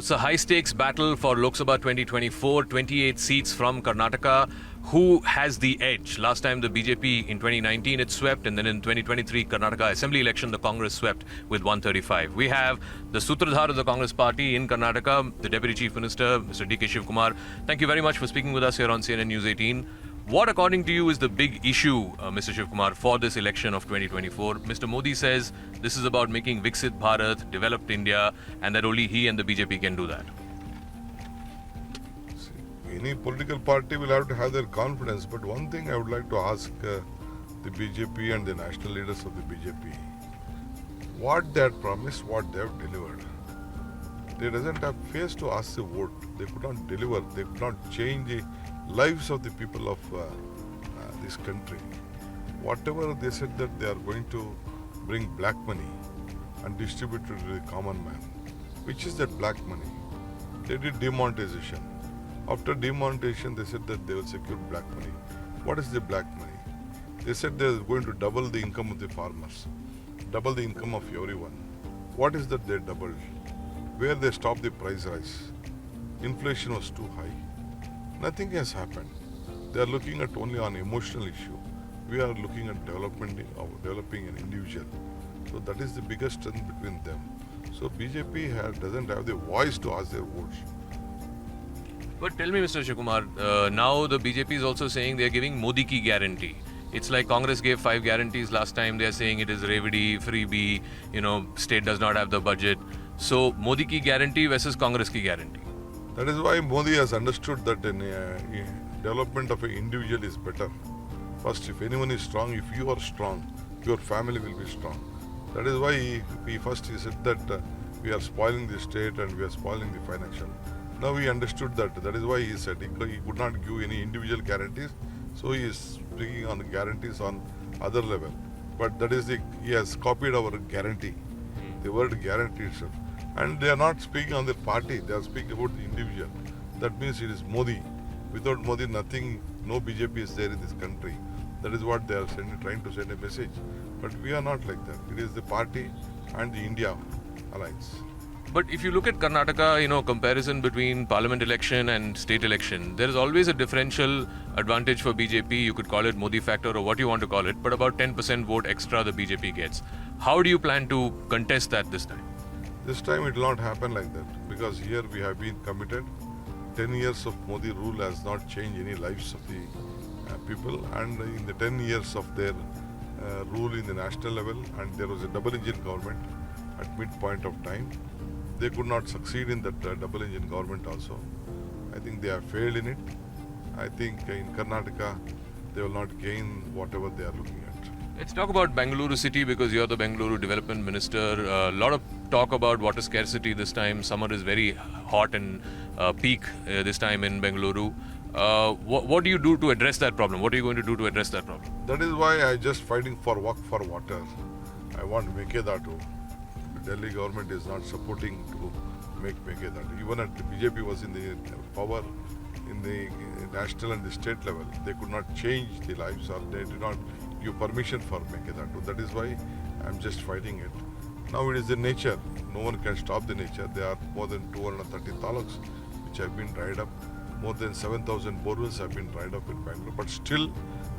It's a high-stakes battle for Lok Sabha 2024, 28 seats from Karnataka. Who has the edge? Last time the BJP in 2019 it swept, and then in 2023 Karnataka Assembly election the Congress swept with 135. We have the Sutradhar of the Congress party in Karnataka, the Deputy Chief Minister, Mr. D.K. Shivkumar. Thank you very much for speaking with us here on CNN News 18. What, according to you, is the big issue, Mr. Shivkumar, for this election of 2024? Mr. Modi says this is about making Viksit Bharat, developed India, and that only he and the BJP can do that. Any political party will have to have their confidence, but one thing I would like to ask the BJP and the national leaders of the BJP, what they had promised, what they have delivered. They doesn't have face to ask the vote. They could not deliver. They could not change the lives of the people of this country. Whatever they said that they are going to bring black money and distribute it to the common man. Which is that black money? They did demonetization. After demonetization, they said that they will secure black money. What is the black money? They said they are going to double the income of the farmers, double the income of everyone. What is that they doubled? Where they stopped the price rise? Inflation was too high. Nothing has happened. They are looking at only on emotional issue. We are looking at developing an individual. So that is the biggest strength between them. So BJP doesn't have the voice to ask their votes. But tell me, Mr. Shivkumar, now the BJP is also saying they are giving Modi ki guarantee. It's like Congress gave 5 guarantees last time. They are saying it is Revidi, freebie, state does not have the budget. So Modi ki guarantee versus Congress ki guarantee. That is why Modi has understood that development of an individual is better. First, if anyone is strong, if you are strong, your family will be strong. That is why he said that we are spoiling the state and we are spoiling the financial. Now he understood that. That is why he said he could not give any individual guarantees. So he is speaking on the guarantees on other level. But that is he has copied our guarantee, the word guarantee itself. And they are not speaking on the party, they are speaking about the individual. That means it is Modi. Without Modi, nothing, no BJP is there in this country. That is what they are trying to send a message. But we are not like that. It is the party and the India alliance. But if you look at Karnataka, comparison between parliament election and state election, there is always a differential advantage for BJP. You could call it Modi factor or what you want to call it, but about 10% vote extra the BJP gets. How do you plan to contest that this time? This time it will not happen like that, because here we have been committed. 10 years of Modi rule has not changed any lives of the people, and in the 10 years of their rule in the national level, and there was a double engine government at midpoint of time. They could not succeed in that double engine government also. I think they have failed in it. I think in Karnataka they will not gain whatever they are looking at. Let's talk about Bengaluru city, because you're the Bengaluru Development Minister. A lot of talk about water scarcity this time. Summer is very hot and peak this time in Bengaluru. What do you do to address that problem? What are you going to do to address that problem? That is why I just fighting for work for water. I want Mekedatu. The Delhi government is not supporting to make Mekedatu. Even at the BJP was in the power in the national and the state level, they could not change the lives, or they did not give permission for Mekedatu. That is why I am just fighting it. Now it is the nature. No one can stop the nature. There are more than 230 taluks which have been dried up. More than 7,000 borewells have been dried up in Bangalore. But still,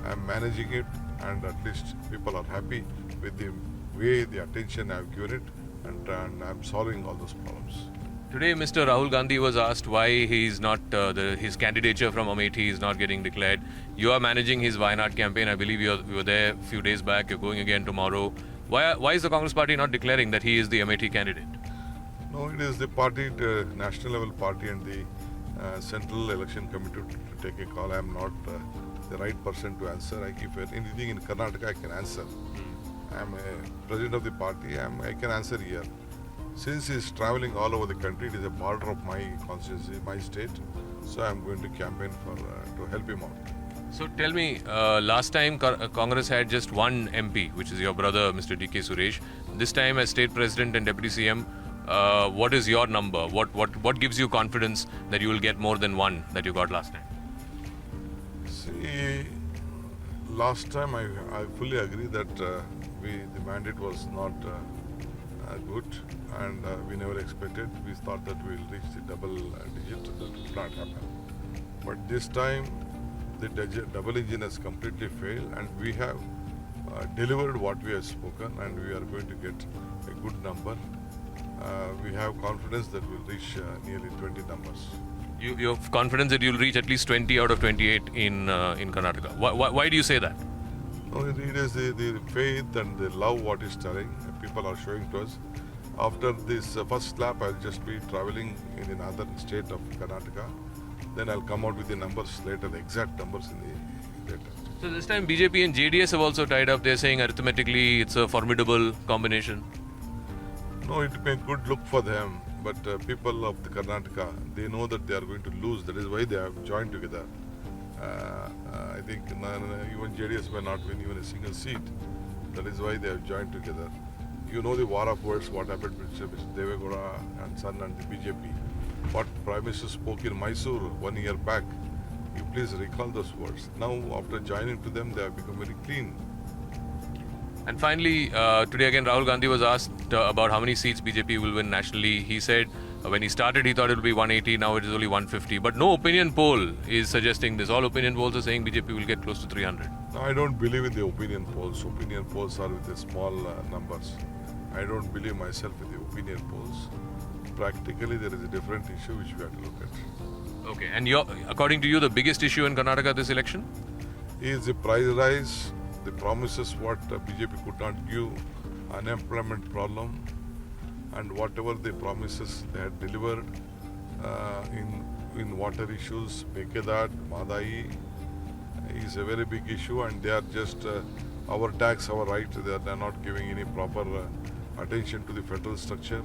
I am managing it, and at least people are happy with the way, the attention I have given it, and I am solving all those problems. Today, Mr. Rahul Gandhi was asked why he's not his candidature from Amethi is not getting declared. You are managing his Wayanad campaign. I believe you were there a few days back. You're going again tomorrow. Why is the Congress party not declaring that he is the Amethi candidate? No, it is the party, the national level party, and the Central Election Committee to take a call. I am not the right person to answer. If anything in Karnataka, I can answer. I am a president of the party. I can answer here. Since he is traveling all over the country, it is a border of my constituency, my state. So I am going to campaign to help him out. So tell me, last time Congress had just one MP, which is your brother, Mr. D.K. Suresh. This time as state president and deputy CM, what is your number? What gives you confidence that you will get more than one that you got last time? See, last time I fully agree that the mandate was not good, and we never expected. We thought that we will reach the double digit. That did not happen. But this time, the double engine has completely failed, and we have delivered what we have spoken, and we are going to get a good number. We have confidence that we'll reach nearly 20 numbers. You have confidence that you'll reach at least 20 out of 28 in Karnataka. Why do you say that? No, it is the faith and the love what is telling. People are showing to us. After this first lap, I'll just be traveling in the northern state of Karnataka. Then I'll come out with the numbers later, the exact numbers in the later. So this time BJP and JDS have also tied up. They're saying arithmetically it's a formidable combination. No, it may good look for them, but people of the Karnataka, they know that they are going to lose. That is why they have joined together. I think even JDS may not win even a single seat. That is why they have joined together. You know the war of words, what happened with Mr. Devegowda and son and the BJP. What Prime Minister spoke in Mysore 1 year back. You please recall those words. Now, after joining to them, they have become very clean. And finally, today again, Rahul Gandhi was asked about how many seats BJP will win nationally. He said when he started, he thought it would be 180. Now it is only 150. But no opinion poll is suggesting this. All opinion polls are saying BJP will get close to 300. No, I don't believe in the opinion polls. Opinion polls are with the small numbers. I don't believe myself in the opinion polls. Practically, there is a different issue which we have to look at. Okay. And according to you, the biggest issue in Karnataka this election? Is the price rise, the promises what BJP could not give, unemployment problem, and whatever the promises they had delivered in water issues, Mekedat, Madai is a very big issue, and they are just our tax, our right. They are not giving any proper attention to the federal structure.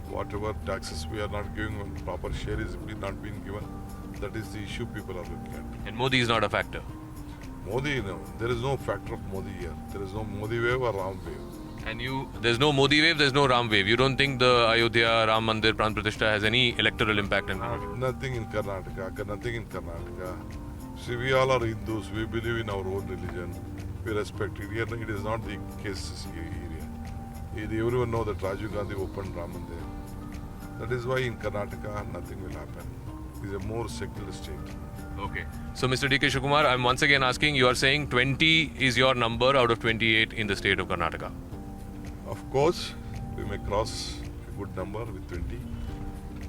Whatever taxes we are not giving, proper share is not being given. That is the issue people are looking at. And Modi is not a factor. Modi, no, there is no factor of Modi here. There is no Modi wave or Ram wave. And there's no Modi wave, there's no Ram wave. You don't think the Ayodhya, Ram Mandir, Pran Pratishtha has any electoral impact in Karnataka? Nothing in Karnataka. Nothing in Karnataka. See, we all are Hindus. We believe in our own religion. We respect it. Here, it is not the case here. Everyone knows that Rajiv Gandhi opened Ram Mandir. That is why in Karnataka nothing will happen. It is a more secular state. Okay. So, Mr. D.K. Shivakumar, I'm once again asking, you are saying 20 is your number out of 28 in the state of Karnataka? Of course, we may cross a good number with 20.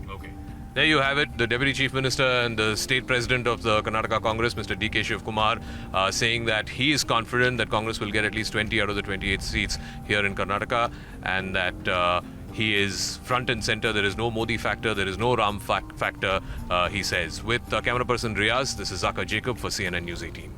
Okay. There you have it, the Deputy Chief Minister and the State President of the Karnataka Congress, Mr. D.K. Shivakumar, saying that he is confident that Congress will get at least 20 out of the 28 seats here in Karnataka, and that he is front and center. There is no Modi factor. There is no Ram factor, he says. With camera person Riaz, this is Zaka Jacob for CNN News 18.